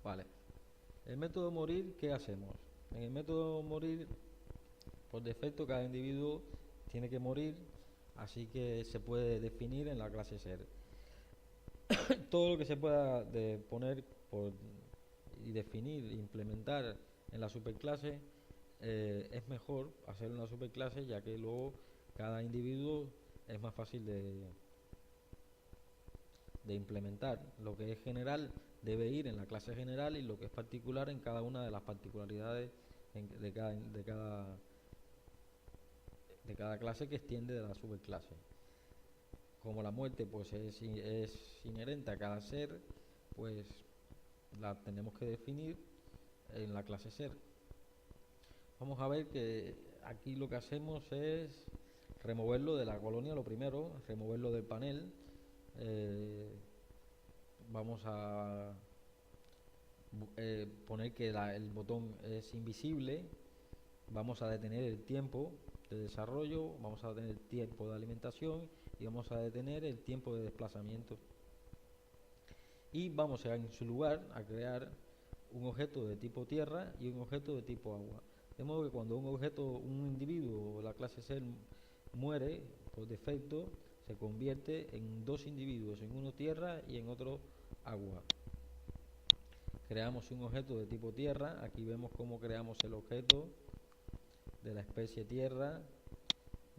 Vale. El método morir, ¿qué hacemos? En el método morir, por defecto, cada individuo tiene que morir, así que se puede definir en la clase ser. Todo lo que se pueda poner y definir, implementar en la superclase, es mejor hacerlo en la superclase, ya que luego cada individuo es más fácil de implementar. Lo que es general debe ir en la clase general y lo que es particular en cada una de las particularidades de cada clase que extiende de la superclase. Como la muerte pues es inherente a cada ser, pues la tenemos que definir en la clase ser. Vamos a ver que aquí lo que hacemos es removerlo de la colonia, lo primero, removerlo del panel. Vamos a poner que el botón es invisible. Vamos a detener el tiempo de desarrollo, vamos a detener el tiempo de alimentación y vamos a detener el tiempo de desplazamiento. Y vamos en su lugar a crear un objeto de tipo tierra y un objeto de tipo agua. De modo que cuando un individuo, la clase ser, muere, por defecto, se convierte en dos individuos, en uno tierra y en otro agua. Creamos un objeto de tipo tierra, aquí vemos cómo creamos el objeto de la especie tierra.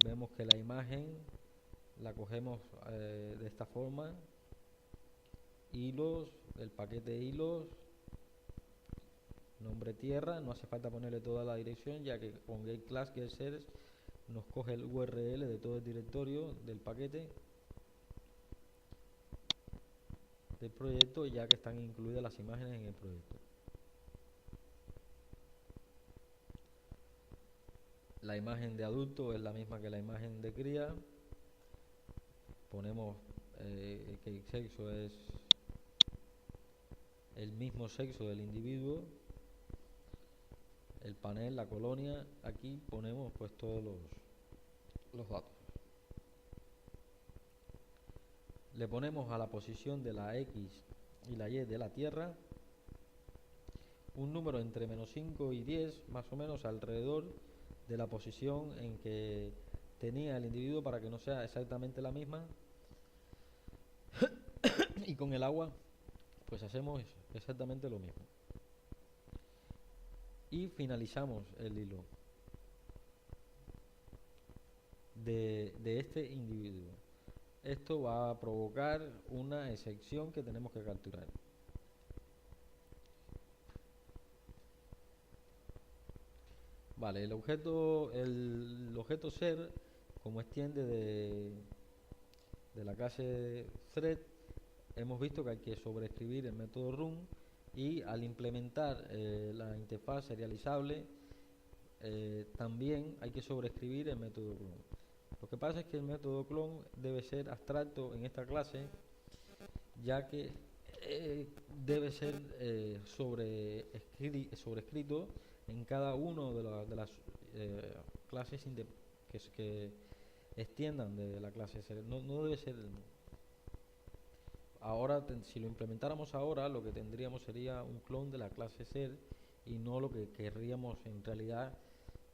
Vemos que la imagen la cogemos de esta forma, hilos, el paquete de hilos, nombre tierra, no hace falta ponerle toda la dirección, ya que con getClass getSearch nos coge el URL de todo el directorio del paquete del proyecto, ya que están incluidas las imágenes en el proyecto. La imagen de adulto es la misma que la imagen de cría. Ponemos que el sexo es el mismo sexo del individuo. El panel, la colonia, aquí ponemos pues todos los datos. Le ponemos a la posición de la X y la Y de la Tierra un número entre -5 y 10, más o menos alrededor de la posición en que tenía el individuo, para que no sea exactamente la misma. Y con el agua pues hacemos exactamente lo mismo. Y finalizamos el hilo de este individuo. Esto va a provocar una excepción que tenemos que capturar. Vale, el objeto ser, como extiende de la clase thread, hemos visto que hay que sobreescribir el método run, y al implementar la interfaz serializable también hay que sobreescribir el método clone. Lo que pasa es que el método clone debe ser abstracto en esta clase, ya que debe ser sobrescrito en cada uno de las clases que extiendan de la clase ser. No debe ser. Ahora, si lo implementáramos ahora, lo que tendríamos sería un clon de la clase ser, y no lo que querríamos en realidad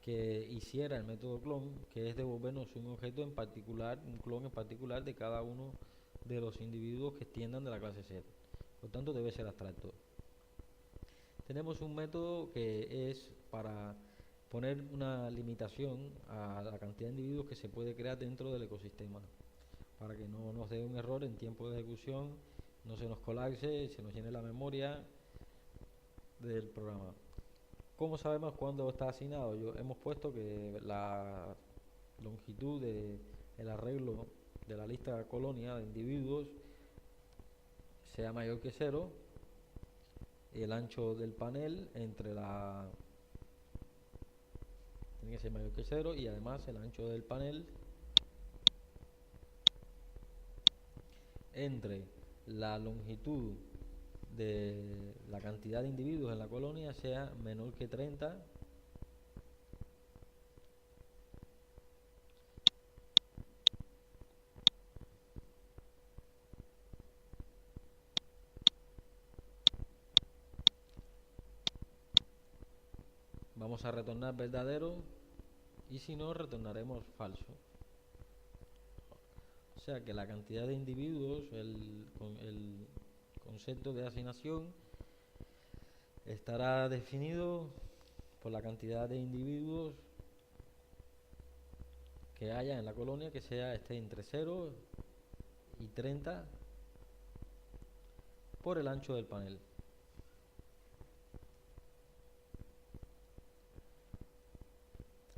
que hiciera el método clon, que es devolvernos un objeto en particular, un clon en particular de cada uno de los individuos que extiendan de la clase ser. Por tanto, debe ser abstracto. Tenemos un método que es para poner una limitación a la cantidad de individuos que se puede crear dentro del ecosistema, para que no nos dé un error en tiempo de ejecución, no se nos colapse, se nos llene la memoria del programa. ¿Cómo sabemos cuándo está asignado? Hemos puesto que la longitud del arreglo de la lista colonia de individuos sea mayor que 0, y el ancho del panel tiene que ser mayor que 0, y además el ancho del panel entre la longitud de la cantidad de individuos en la colonia sea menor que 30, vamos a retornar verdadero y si no, retornaremos falso. O sea que la cantidad de individuos, el concepto de asignación estará definido por la cantidad de individuos que haya en la colonia, que esté entre 0 y 30 por el ancho del panel.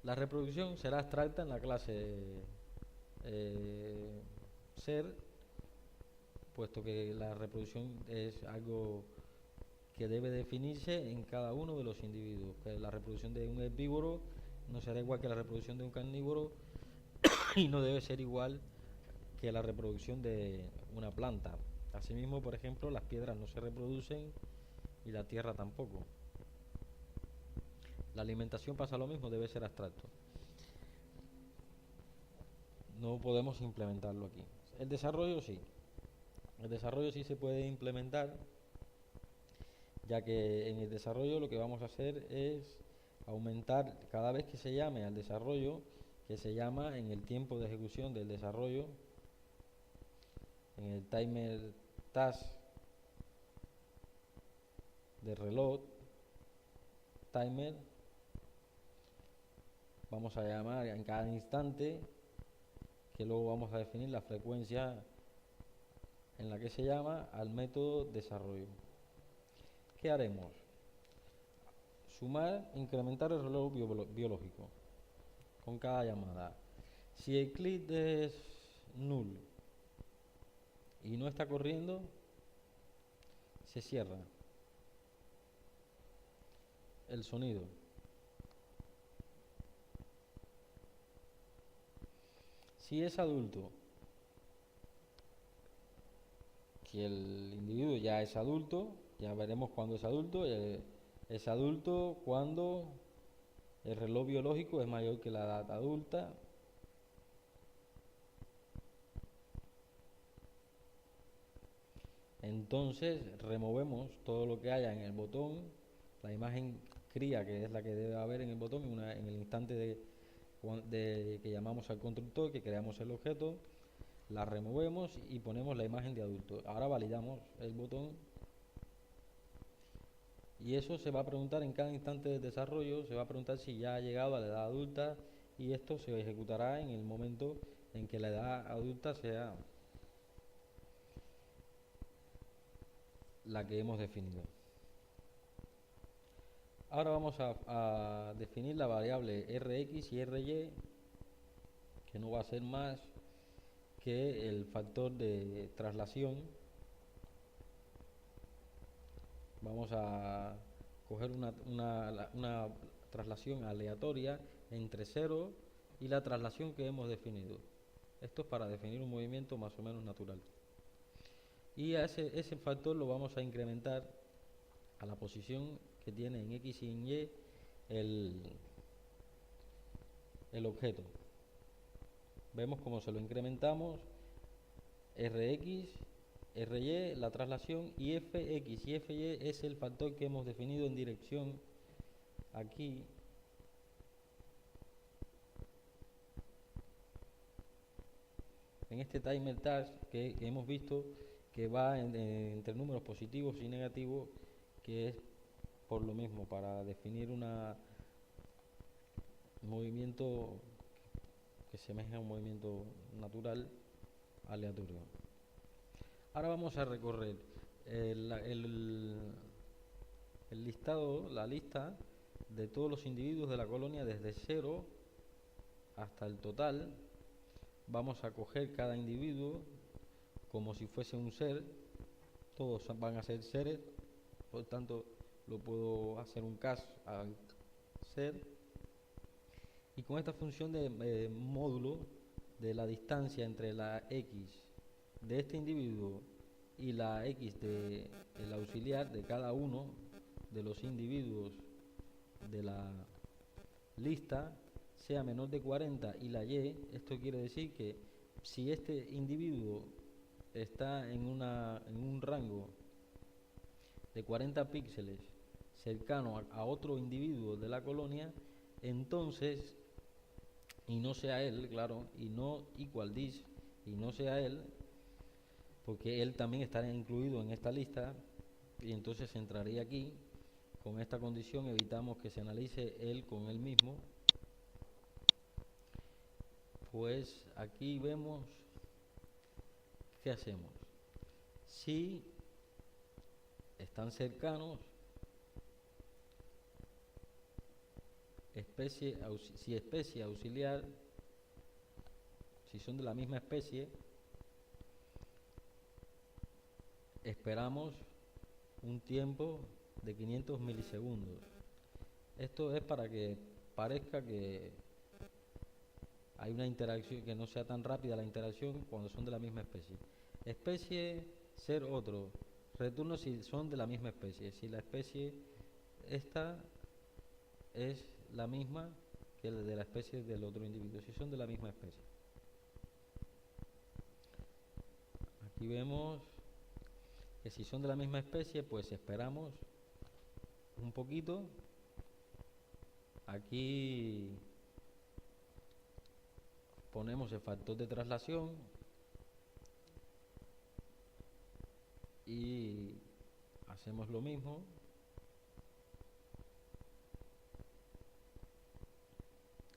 La reproducción será abstracta en la clase ser, puesto que la reproducción es algo que debe definirse en cada uno de los individuos. Que la reproducción de un herbívoro no será igual que la reproducción de un carnívoro y no debe ser igual que la reproducción de una planta. Asimismo, por ejemplo, las piedras no se reproducen y la tierra tampoco. La alimentación pasa lo mismo, debe ser abstracto. No podemos implementarlo aquí. El desarrollo sí. El desarrollo sí se puede implementar, ya que en el desarrollo lo que vamos a hacer es aumentar cada vez que se llame al desarrollo, que se llama en el tiempo de ejecución del desarrollo, en el timer task de reloj, timer, vamos a llamar en cada instante, que luego vamos a definir la frecuencia en la que se llama al método desarrollo. ¿Qué haremos? Sumar, incrementar el reloj biológico con cada llamada. Si el clic es null y no está corriendo, se cierra el sonido. Si es adulto, que el individuo ya es adulto, ya veremos cuándo es adulto. Es adulto cuando el reloj biológico es mayor que la edad adulta. Entonces removemos todo lo que haya en el botón, la imagen cría, que es la que debe haber en el botón en el instante de que llamamos al constructor, que creamos el objeto, la removemos y ponemos la imagen de adulto. Ahora validamos el botón y eso se va a preguntar en cada instante de desarrollo, se va a preguntar si ya ha llegado a la edad adulta y esto se ejecutará en el momento en que la edad adulta sea la que hemos definido. Ahora vamos a definir la variable Rx y Ry, que no va a ser más que el factor de traslación. Vamos a coger una traslación aleatoria entre 0 y la traslación que hemos definido. Esto es para definir un movimiento más o menos natural. Y a ese factor lo vamos a incrementar a la posición que tiene en X y en Y el objeto. Vemos cómo se lo incrementamos, Rx, Ry, la traslación, y Fx y Fy es el factor que hemos definido en dirección aquí. En este timer task que hemos visto que va entre números positivos y negativos, que es por lo mismo, para definir un movimiento que semeja a un movimiento natural aleatorio. Ahora vamos a recorrer el listado, la lista de todos los individuos de la colonia desde 0 hasta el total. Vamos a coger cada individuo como si fuese un ser, todos van a ser seres, por tanto lo puedo hacer un caso al ser, y con esta función de módulo de la distancia entre la X de este individuo y la X del auxiliar de cada uno de los individuos de la lista sea menor de 40 y la Y, esto quiere decir que si este individuo está en un rango de 40 píxeles, cercano a otro individuo de la colonia, entonces, y no sea él, claro, y no equal this, y no sea él, porque él también estaría incluido en esta lista, y entonces entraría aquí. Con esta condición evitamos que se analice él con él mismo. Pues aquí vemos qué hacemos. Si están cercanos, si especie auxiliar, si son de la misma especie, esperamos un tiempo de 500 milisegundos. Esto es para que parezca que hay una interacción, que no sea tan rápida la interacción cuando son de la misma especie. Especie, ser otro. Retorno si son de la misma especie. Si la especie esta es la misma que la de la especie del otro individuo, si son de la misma especie. Aquí vemos que si son de la misma especie, pues esperamos un poquito. Aquí ponemos el factor de traslación y hacemos lo mismo.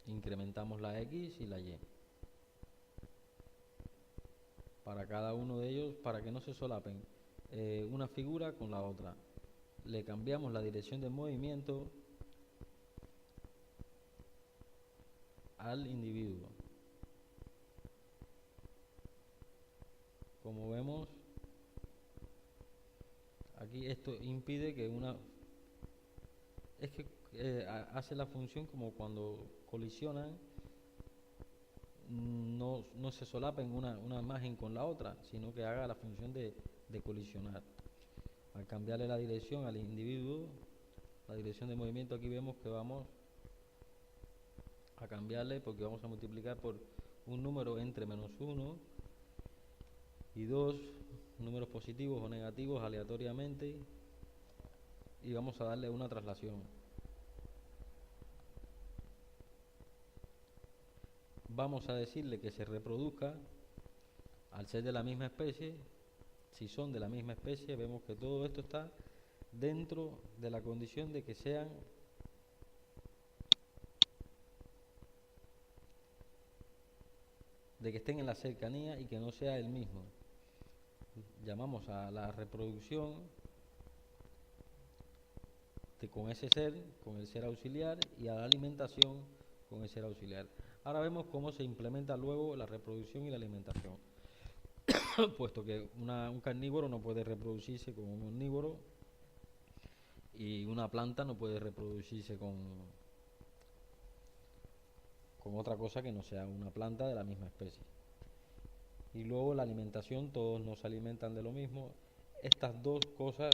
Incrementamos la X y la Y para cada uno de ellos, para que no se solapen una figura con la otra. Le cambiamos la dirección de movimiento al individuo. Como vemos, aquí esto impide que hace la función como cuando colisionan, no se solapen una imagen con la otra, sino que haga la función de colisionar. Al cambiarle la dirección al individuo, la dirección de movimiento, aquí vemos que vamos a cambiarle, porque vamos a multiplicar por un número entre -1 y 2 números positivos o negativos aleatoriamente, y vamos a darle una traslación. Vamos a decirle que se reproduzca al ser de la misma especie. Si son de la misma especie, vemos que todo esto está dentro de la condición de que sean de que estén en la cercanía y que no sea el mismo. Llamamos a la reproducción con ese ser, con el ser auxiliar, y a la alimentación con el ser auxiliar. Ahora vemos cómo se implementa luego la reproducción y la alimentación. Puesto que un carnívoro no puede reproducirse con un omnívoro, y una planta no puede reproducirse con otra cosa que no sea una planta de la misma especie. Y luego la alimentación, todos nos alimentan de lo mismo. Estas dos cosas,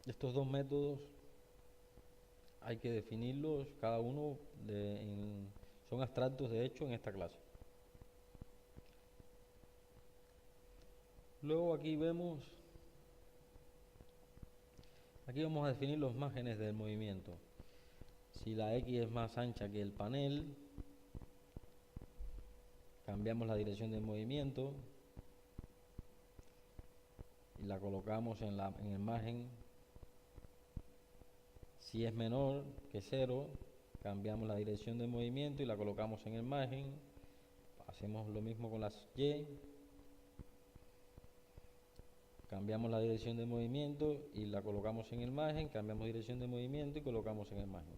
estos dos métodos, hay que definirlos, cada uno son abstractos de hecho en esta clase. Luego aquí vamos a definir los márgenes del movimiento. Si la X es más ancha que el panel, cambiamos la dirección del movimiento y la colocamos en el margen. Si es menor que 0, cambiamos la dirección de movimiento y la colocamos en el margen. Hacemos lo mismo con las Y. Cambiamos la dirección de movimiento y la colocamos en el margen. Cambiamos dirección de movimiento y colocamos en el margen.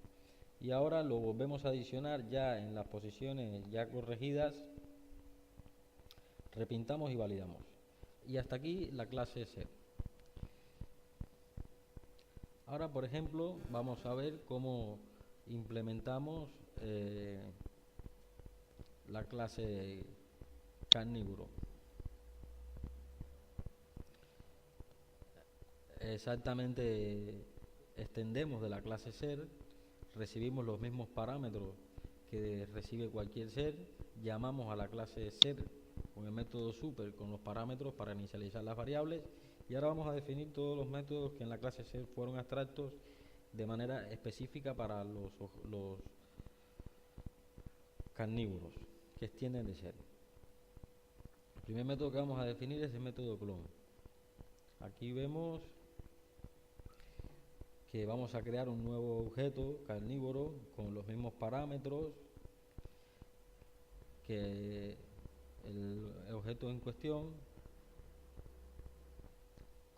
Y ahora lo volvemos a adicionar ya en las posiciones ya corregidas. Repintamos y validamos. Y hasta aquí la clase C. Ahora, por ejemplo, vamos a ver cómo implementamos la clase carnívoro. Exactamente, extendemos de la clase ser, recibimos los mismos parámetros que recibe cualquier ser, llamamos a la clase ser con el método super con los parámetros para inicializar las variables, y ahora vamos a definir todos los métodos que en la clase ser fueron abstractos de manera específica para los carnívoros, que tienden de ser. El primer método que vamos a definir es el método clon. Aquí vemos que vamos a crear un nuevo objeto carnívoro con los mismos parámetros que el objeto en cuestión,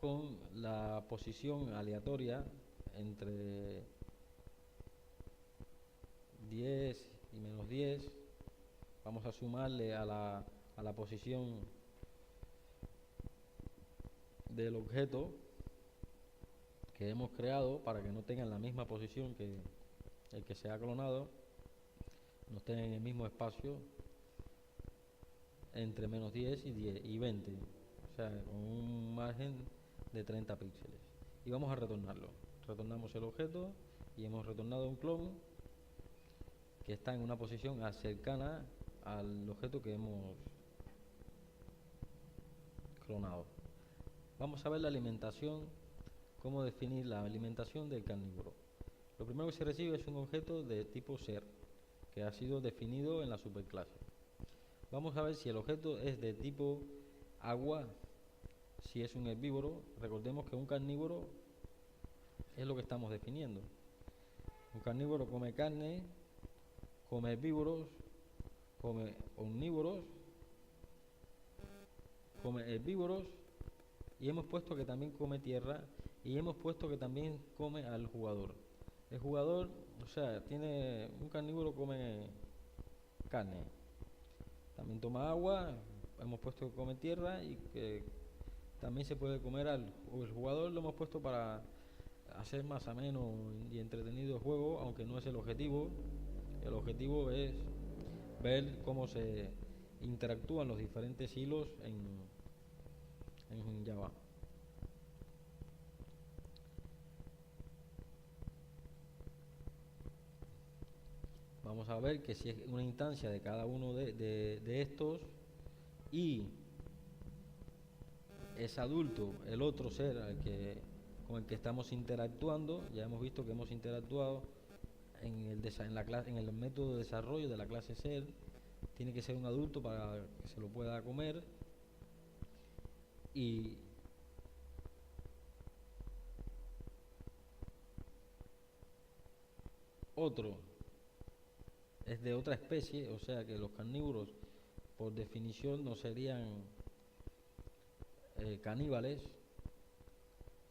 con la posición aleatoria entre 10 y menos 10. Vamos a sumarle a la posición del objeto que hemos creado para que no tengan la misma posición que el que se ha clonado, no estén en el mismo espacio entre menos 10 y 20, o sea, con un margen de 30 píxeles. Y vamos a retornarlo. Retornamos el objeto y hemos retornado un clon que está en una posición cercana al objeto que hemos clonado. Vamos a ver la alimentación, cómo definir la alimentación del carnívoro. Lo primero que se recibe es un objeto de tipo ser, que ha sido definido en la superclase. Vamos a ver si el objeto es de tipo agua, si es un herbívoro. Recordemos que un carnívoro es lo que estamos definiendo. Un carnívoro come carne, come herbívoros, come omnívoros, come herbívoros, y hemos puesto que también come tierra, y hemos puesto que también come al jugador. El jugador, o sea, un carnívoro come carne, también toma agua, hemos puesto que come tierra y que también se puede comer el jugador. Lo hemos puesto para hacer más ameno y entretenido el juego, aunque no es el objetivo. El objetivo es ver cómo se interactúan los diferentes hilos en Java. Vamos a ver que si es una instancia de cada uno de estos y es adulto el otro ser con el que estamos interactuando. Ya hemos visto que hemos interactuado en el método de desarrollo de la clase ser. Tiene que ser un adulto para que se lo pueda comer, y otro es de otra especie, o sea que los carnívoros por definición no serían caníbales,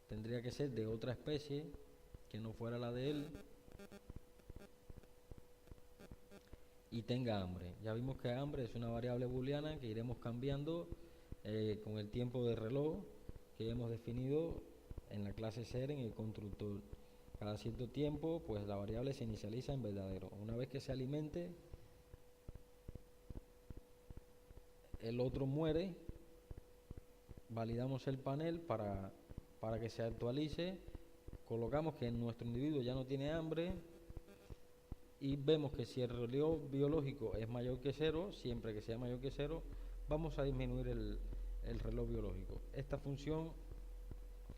tendría que ser de otra especie que no fuera la de él y tenga hambre. Ya vimos que hambre es una variable booleana que iremos cambiando con el tiempo de reloj que hemos definido en la clase ser en el constructor. Cada cierto tiempo, pues la variable se inicializa en verdadero. Una vez que se alimente, el otro muere, validamos el panel para que se actualice, colocamos que nuestro individuo ya no tiene hambre y vemos que si el reloj biológico es mayor que 0, siempre que sea mayor que 0, vamos a disminuir el reloj biológico. Esta función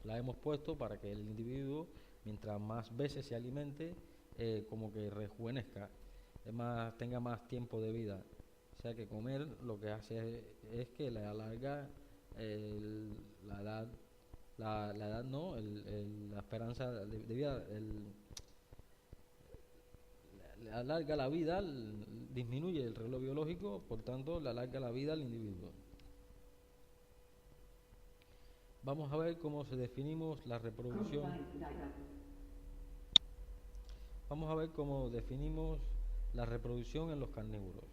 la hemos puesto para que el individuo, mientras más veces se alimente, como que rejuvenezca, tenga más tiempo de vida. O sea que comer lo que hace es que le alarga la edad no, la esperanza de vida, le alarga la vida, disminuye el reloj biológico, por tanto le alarga la vida al individuo. Vamos a ver cómo definimos la reproducción. Vamos a ver cómo definimos la reproducción en los carnívoros.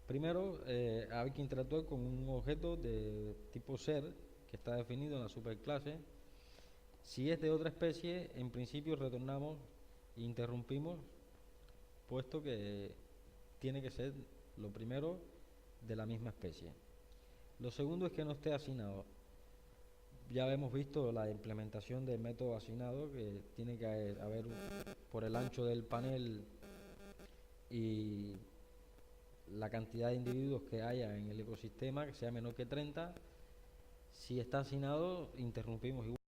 Primero hay que interactuar con un objeto de tipo ser que está definido en la superclase. Si es de otra especie, en principio retornamos e interrumpimos, puesto que tiene que ser lo primero de la misma especie. Lo segundo es que no esté asignado. Ya hemos visto la implementación del método asignado, que tiene que haber por el ancho del panel y la cantidad de individuos que haya en el ecosistema, que sea menor que 30. Si está asignado, interrumpimos igual.